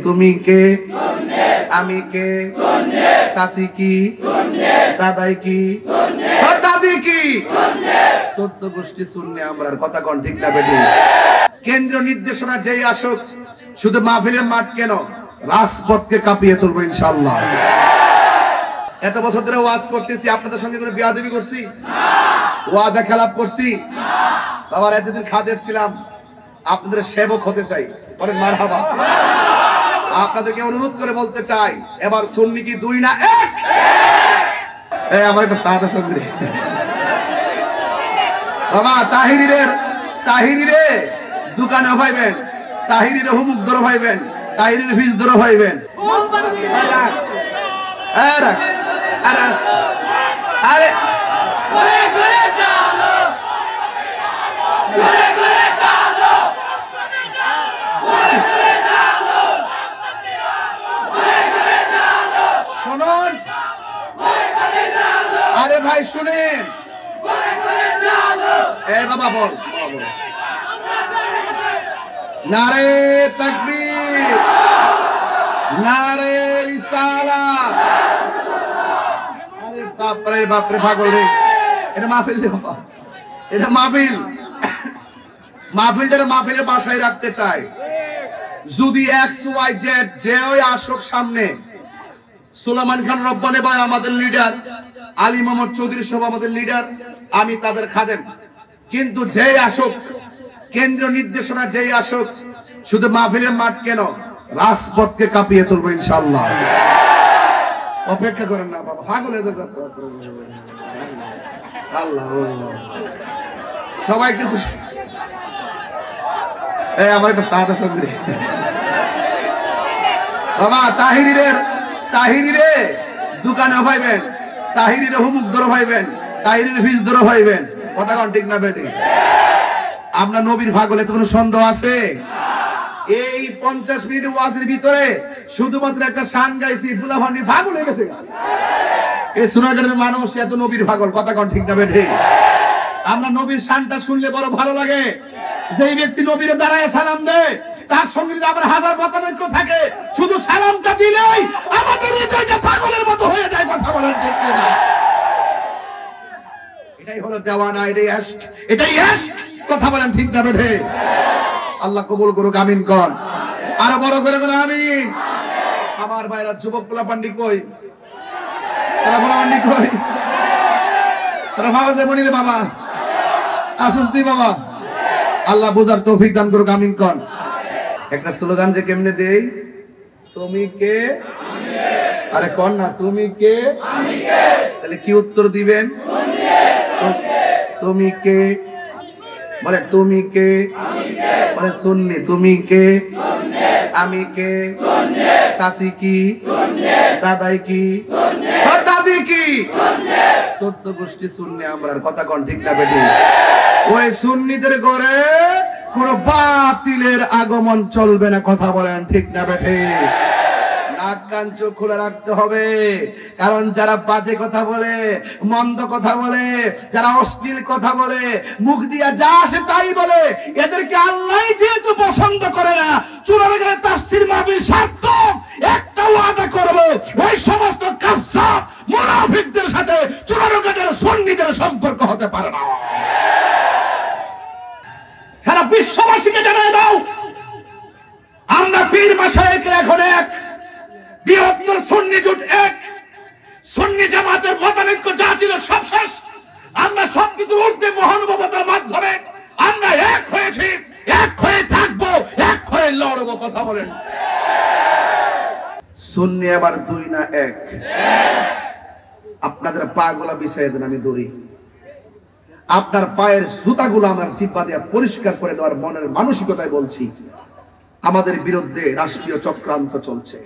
তুমি কে আমি কে শাসি কি দাদাই কি দাদি কি 14 গোষ্ঠী শূন্য আমরা কথা কোন ঠিক না বেটি কেন্দ্র নির্দেশনা যেই আসুক শুধু মাহফিলের মাঠ কেন রাজপথকে কাঁপিয়ে তুলবো ইনশাআল্লাহ। এত বছর ধরে ওয়াজ করতেছি, আপনাদের সঙ্গে কোনো বিয়াদবি করছি না, ওয়াদা খেলাপ করছি না। বাবার এতদিন খাদেম ছিলাম, আপনাদের সেবক হতে চাই, বলেন মারহাবা। আপনাদেরকে অনুরোধ করে বলতে চাই, এবার সুন্নি কি 2 না 1? আমার একটা সাদা সঙ্গে বাবা তাহিরিরে দোকানে ভাইবেন, তাহিরিরে হুমুক ধরে ভাইবেন, তাহিরির ফিস ধরে ভাইবেন। আরে শুনুন, আরে ভাই শুনেন, এ বাবা বল, নারে তাকবীর, নারে রিসালাত। আরে বাপরে বাপরে পাগল রে, এটা মাহফিল রে বাবা, এটা মাহফিল। মাহফিলটা মাহফিলের বাসায় রাখতে চাই। যদি XYZ যে ওই আসক সামনে, সুলাইমান খান রব্বানী ভাই আমাদের লিডার, আলী মোহাম্মদ চৌধুরী সব আমাদের লিডার, আমি তাদের খাদেম। কিন্তু যেই আসুক, কেন্দ্রীয় নির্দেশনা যেই আসুক, শুধু মাহফিলের মাঠ কেন রাজপথকে কাঁপিয়ে তুলবো ইনশাআল্লাহ। অপেক্ষা করেন না বাবা, পাগল হয়ে যাচ্ছে আল্লাহ। সবাইকে খুশি, আমার একটা সাদা সঙ্গে বাবা তাহিরিরে দোকানে ভাইবেন, তাহিরিরে হুমুক ধরে ভাইবেন, তাহিরির ফিস ধরে ভাইবেন। কথা কোন ঠিক না বেটি? আমরা নবীর পাগলে তো কোনো সন্দেহ আছে? এই 50 মিনিট ওয়াজের ভিতরে শুধুমাত্র একটা শান গাইছি, ফুলাফান্ডি পাগল হয়ে গেছে। এই সোনাগাড়ির মানুষ এত নবীর পাগল, কথা কোন ঠিক না বেটি? আমরা নবীর শানটা শুনলে বড় ভালো লাগে। যেই ব্যক্তি নবীরে দাঁড়ায় সালাম দেয়, তার সঙ্গে যদি আমার হাজার মতানৈক্য থাকে, শুধু সালামটা দিলেই আমাদের হৃদয়টা পাগলের মতো হয়ে যায়। কথা বলেন ঠিক না? এটাই হলো দেওয়ানা, এটাই ইশক, এটাই ইশক। কথা বলেন ঠিক না বেঠে? আল্লাহ কবুল করুক, আমিন কোন। আরো বড় করে কোন আমিন। আমার ভাইরা যুবক পোলাপান্ডি কই? তারা পোলাপান্ডি কই? তারা বাবা যে মনিরে বাবা আসুস্তি বাবা, আল্লাহ বুঝার তৌফিক দান করুক, আমিন কোন। একটা স্লোগান যে কেমনে দেই, তুমি কে আমি কে, আরে কোন না তুমি কে আমি কে, তাহলে কি উত্তর দিবেন? তুমি কে বলে, তুমি কে আমি কে বলে, সুন্নি তুমি কে আমি কে, শাসি কি দাদাই কি দাদি কি 14 গোষ্ঠী শূন্য আমরা। কথা কোন ঠিক না বেটি? ওই সুন্নিদের ঘরে কোন বাতিলের আগমন চলবে না। কথা বলেন ঠিক না বেটি? নাক কান চোখ খোলা রাখতে হবে, কারণ যারা বাজে কথা বলে, মন্দ কথা বলে, যারা অশ্লীল কথা বলে, মুখ দিয়া যা আসে তাই বলে, এদেরকে আল্লাহ যেহেতু পছন্দ করে না, চূড়ান্ত গেলে তাফসীর মাহফিল সার্থক। একটা ওয়াদা করব, ওই সমস্ত কাযযাব মুনাফিকদের সাথে চূড়ান্ত সুন্নিদের সম্পর্ক হতে পারে না। সারা বিশ্ববাসীকে জানিয়ে দাও, আমরা পীর মাশায়েখ এখন এক, বৃহত্তর সুন্নি জোট এক। সুন্নি জামাতের মতানৈক্য যা ছিল সব শেষ। আমরা সবকিছু ঊর্ধ্বে মহানুভবতার মাধ্যমে আমরা এক হয়েছি, এক হয়ে থাকবো, এক হয়ে লড়বো। কথা বলেন। সুন্নি আবার 2 না 1? আপনাদের পা গুলা বিছাইয়ে দেন, আমি দৌড়ি। আপনার পায়ের জুতাগুলো আমার জিহ্বা দিয়ে পরিষ্কার করে দেওয়ার মনের মানসিকতায় বলছি, আমাদের বিরুদ্ধে রাষ্ট্রীয় চক্রান্ত চলছে।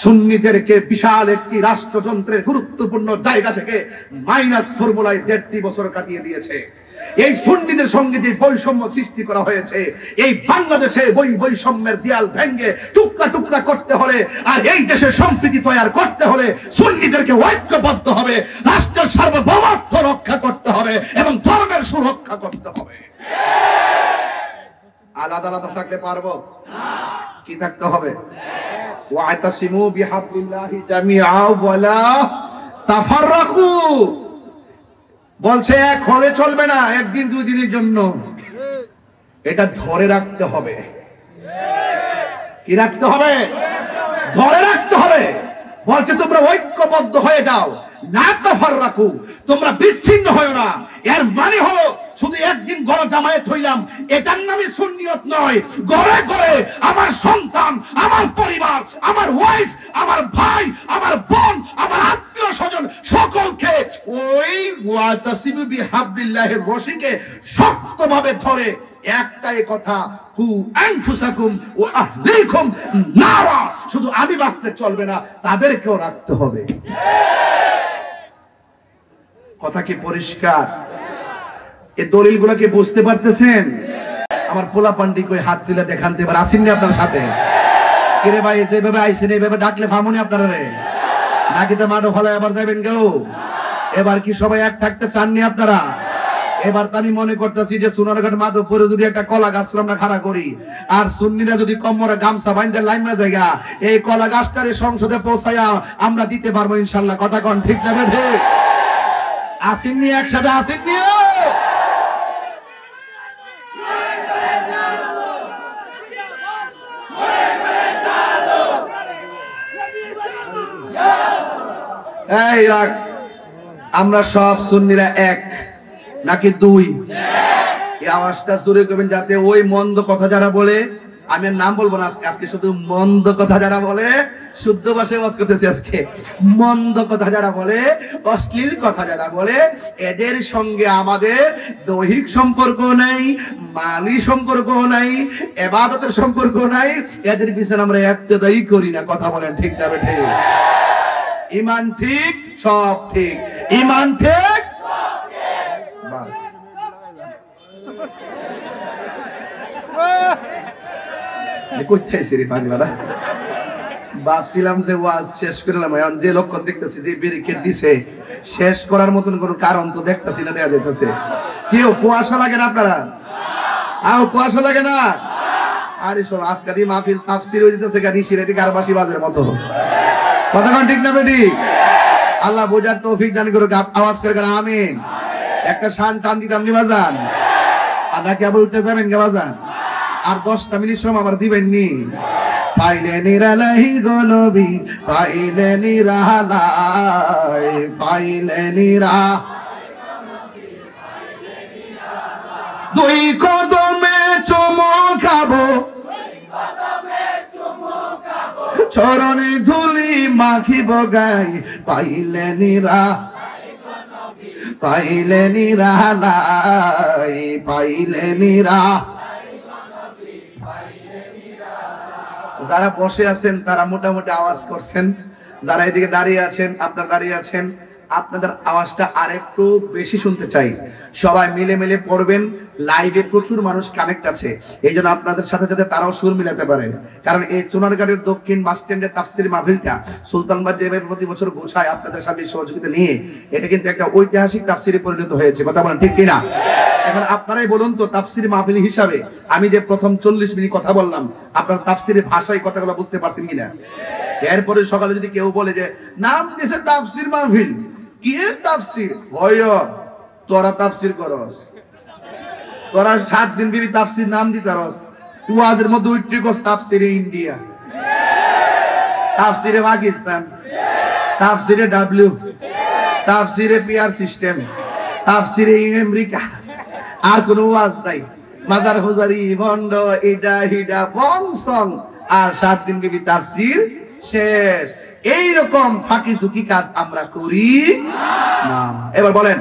সুন্নিদেরকে বিশাল একটি রাষ্ট্রযন্ত্রের গুরুত্বপূর্ণ জায়গা থেকে মাইনাস ফর্মুলায় 1.5 বছর কাটিয়ে দিয়েছে। এই সুন্নিদের সঙ্গে যে বৈষম্য সৃষ্টি করা হয়েছে, এই বাংলাদেশে বৈষম্যের দেয়াল ভেঙে টুকরা টুকরা করতে হলে, আর এই দেশে সম্প্রীতি তৈরি করতে হলে সুন্নিদেরকে ঐক্যবদ্ধ হবে, রাষ্ট্রের সার্বভৌমত্ব রক্ষা করতে হবে এবং ধর্মের সুরক্ষা করতে হবে। আলাদা আলাদা থাকলে পারবো কি থাকতে হবে ওয়াতাসিমু বিহাবলিল্লাহি জামিআ ওয়ালা তাফাররাকু বলছে এক হলে চলবে না একদিন দুই দিনের জন্য এটা ধরে রাখতে হবে কি রাখতে হবে ধরে রাখতে হবে বলছে তোমরা ঐক্যবদ্ধ হয়ে যাও লা তাফাররাকু তোমরা বিচ্ছিন্ন হয়ো না এর মানে হলো শুধু একদিন গড় জামায়াত হইলাম এটার নামই সুন্নিয়ত নয় ঘরে ঘরে আমার সন্তান আমার পরিবার আমার ওয়াইফ আমার ভাই আমার বোন আমার আত্মীয় স্বজন সকলকে ওই ওয়াতাসিমু বিহাবলিল্লাহির রশিকে শক্তভাবে ধরে একটাই কথা কু আনফুসাকুম ওয়া আহলিকুম নারা শুধু আমি বাঁচতে চলবে না তাদেরকেও রাখতে হবে কথা কি পরিষ্কার এই দলিলগুলো কি বুঝতে পারতেছেন আমার পোলা পান্ডি কই হাত তুলে দেখানতে এবার আসেননি আপনার সাথে কিরে ভাই যেভাবে আইছেন এইভাবে ডাকলে ফামুনি আপনারা রে নাকি তো মাঠো ফলায় আবার যাবেন কেউ এবার কি সবাই এক থাকতে চাননি আপনারা এবার তো আমি মনে করতেছি যে সোনারঘাট মাধবপুরে যদি একটা কলা গাছ আমরা খাড়া করি আর সুন্নিরা যদি কমরে গামছা বাইন্ধে লাইমা জায়গা এই কলা গাছটারে সংসদে পৌঁছায়া আমরা দিতে পারবো ইনশাআল্লাহ কথা কোন ঠিক না বেঠে আসেননি একসাথে আসেননি এই রাখ আমরা সব সুন্নিরা এক নাকি দুই এই আওয়াজটা জোরে করবেন যাতে ওই মন্দ কথা যারা বলে আমি নাম বলবো না আজকে শুধু মন্দ কথা যারা বলে শুদ্ধ ভাষায় ওয়াজ করতেছি আজকে মন্দ কথা যারা বলে অশ্লীল কথা যারা বলে এদের সঙ্গে আমাদের দৈহিক সম্পর্ক নাই মালি সম্পর্ক নাই ইবাদতের সম্পর্ক নাই এদের পিছনে আমরা ইক্তেদাই করি না কথা বলেন ঠিক না বেঠে ঈমান ঠিক সব ঠিক ঈমান ঠিক বাস ভাবছিলাম যে ওয়াজ শেষ করলাম এখন যে লক্ষণ দেখতেছি যে ব্যারিকেড দিছে শেষ করার মতন কোন কারণ তো দেখতেছি না দেখা যেতেছে কেউ কুয়াশা লাগে না আপনারা কুয়াশা লাগে না আরে শোন আজকে দিয়ে মাহফিল তাফসীর হয়ে যেতেছে গানি শিরাতে গারবাসী বাজের মতো কতক্ষণ ঠিক না বেটি আল্লাহ বোঝার তৌফিক দান করুক আওয়াজ করে গেল আমিন একটা শান টান দিতাম নি বাজান আধা কে আবার উঠে যাবেন কে বাজান আর 10টা মিনিট সময় আবার দিবেন নি পাইলে নিরালাই গো নবী পাইলে নিরালাই পাইলে নিরা দুই কদমে চমকাবো চরণে ধুলি মাখিব গাই পাইলে নিরা পাইলে নিরালাই পাইলে নিরা যারা বসে আছেন তারা মোটামুটি আওয়াজ করছেন যারা এদিকে দাঁড়িয়ে আছেন আপনারা দাঁড়িয়ে আছেন আপনাদের আওয়াজটা আরেকটু বেশি শুনতে চাই সবাই মিলে মিলে পড়বেন লাইভে প্রচুর মানুষ কানেক্ট আছে এইজন্য আপনাদের সাথে যাতে তারাও সুর মিলাতে পারে কারণ এই চুনারঘাটের দক্ষিণ বাস স্ট্যান্ডের তাফসীর মাহফিলটা সুলতানবাদ যেভাবে প্রতি বছর গোছায় আপনাদের সাথে সহযোগিতা নিয়ে এটা কিন্তু একটা ঐতিহাসিক তাফসীরে পরিণত হয়েছে কথা বলেন ঠিক কিনা এখন আপনারাই বলুন তো তাফসীর মাহফিল হিসাবে আমি যে প্রথম 40 মিনিট কথা বললাম আপনারা তাফসীরের ভাষায় কথাগুলো বুঝতে পারছেন কিনা এরপরে সকালে যদি কেউ বলে যে নাম দিয়েছে তাফসীর মাহফিল কি তাফসীর হয় তোরা তাফসীর করস তোরা 7 দিন বিবি তাফসীর নাম দিতারস ওয়াজের মধ্যে উঠতে কস তাফসীরে ইন্ডিয়া তাফসীরে পাকিস্তান তাফসীরে ডাব্লিউ তাফসীরে পিআর সিস্টেম তাফসীরে আমেরিকা আর কোন ওয়াজ নাই মাজার হুজারি ভন্ড ইডা হিডা বং সং আর 7 দিন বিবি তাফসীর শেষ এই রকম ফাঁকি ঝুঁকি কাজ আমরা করি না এবার বলেন